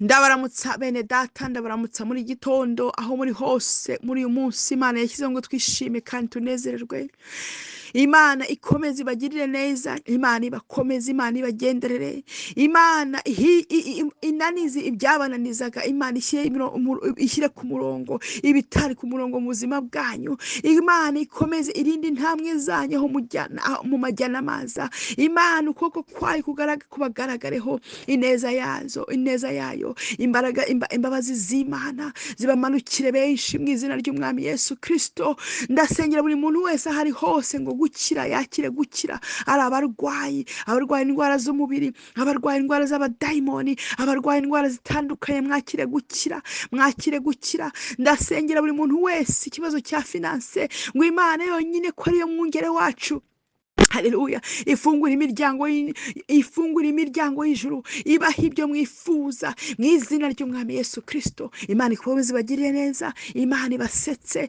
Ndabaramutsa bene data, ndabaramutsa muri gitondo aho muri hose muri uyu munsi Imana yashyizeho ngo twishime kandi tunezererwe. Imana ikomeze ibagirire neza, Imana ibakomeze, Imana ibagenderere, Imana inanize ibyabananizaga, Imana ishyire ku murongo ibitari ku murongo mu buzima bwanyu, Imana ikomeze irinde intambwe zanyu aho mu majyana amaza, Imana ukuboko kwayo kubagaragareho ineza yayo, imbabazi z'Imana zibamanukire benshi mu izina ry'umwami Yesu Kristo. Ndasengera buri muntu wese ahari hose ngo gukira yakire gukira, ari abarwayi indwara z'umubiri, abarwaye indwara z'abadayimoni, abarwaye indwara zitandukanye, mwakire gukira. Ndasengera buri muntu wese ikibazo cya finance ngo Imana yonyine ko ariyo mwungere wacu, haleluya, ifungura imiryango y'ijuru, ibaha ibyo mwifuza mu izina ry'umwami Yesu Kristo. Imana ikomeze ibagirire neza, Imana ibasetse,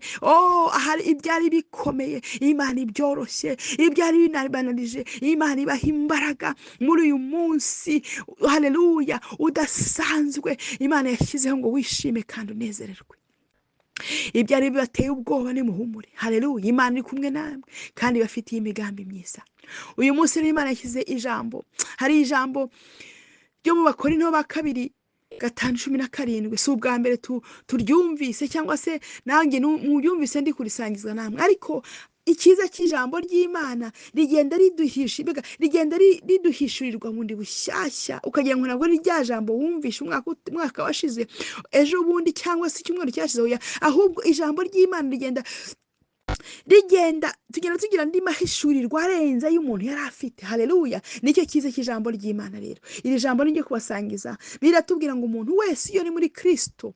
ahari ibyari bikomeye Imana ibyoroshye, ibyari binabananije Imana ibaha imbaraga muri uyu munsi, haleluya, udasanzwe Imana yashyizeho ngo wishime kandi unezererwe. Ibyari bibateye ubwoba nimuhumure, haleluya, Imana iri kumwe namwe kandi bafitiye imigambi myiza. Uyu munsi Imana yashyize ijambo, hari ijambo ryo mu Bakorinto ba kabiri 5:17, si ubwa mbere turyumvise cyangwa se nanjye mubyumvise ndi kurisangizwa namwe, ariko icyiza cy'ijambo ry'Imana rigenda riduhishurirwa bundi bushyashya, ukagira ngo nabwo rya jambo wumvishe umwaka washize, ejo bundi cyangwa se icyumweru cyashize, ahubwo ijambo ry'Imana tugenda tugira andi mahishurirwa arenze y'umuntu yari afite, haleluya. Nicyo cyiza cy'ijambo ry'Imana. Rero iri jambo niryo kubasangiza, biratubwira ngo umuntu wese iyo ari muri Kristo,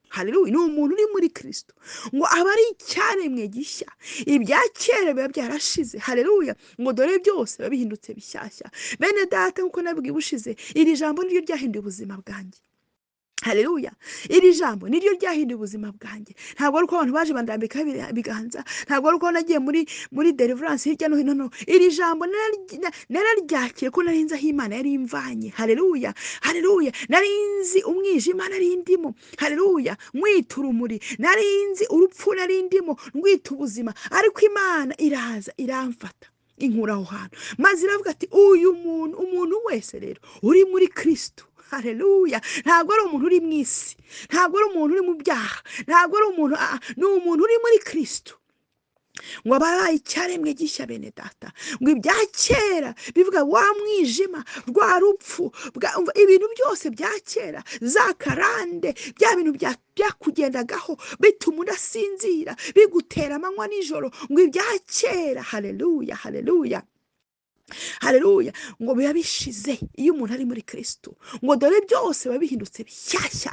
haleluya, ni umuntu uri muri Kristo, ngo aba ari icyaremwe gishya, ibya kera biba byarashize, haleluya, ngo dore byose biba bihindutse bishyashya. Bene data, nkuko nabwiye ubushize, iri jambo niryo ryahinduye ubuzima bwanjye, haleluya, iri jambo niryo ryahinduye ubuzima bwanjye. Ntabwo ari uko abantu baje bandambika ibiganza, ntabwo ari uko nagiye muri deliverance hirya no hino, no, iri jambo nararyakira ko narinzi aho Imana yari imvanye, haleluya, narinzi umwijima narindimo, haleluya, mwita urumuri, narinzi urupfu narindimo ndwita ubuzima, ariko Imana iraza iramfata inkura aho hantu, maze iravuga ati umuntu wese rero uri muri Kristo, haleluya, ntabwo ari umuntu uri mu isi, ntabwo ari umuntu uri mu byaha, ntabwo ari umuntu, ni umuntu uri muri Kristo, ngo abaye icyaremwe gishya. Bene data, ngo ibya kera bivuga wa mwijima, rwa rupfu, ibintu byose bya kera, za karande, bya bintu byakugendagaho bituma udasinzira, bigutera amanywa nijoro, ngo ibya kera, haleluya, ngo biba bishize iyo umuntu ari muri Kristo, ngo dore byose biba bihindutse bishyashya,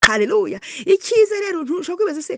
haleluya. Icyiza rero ntushobora kwibaza se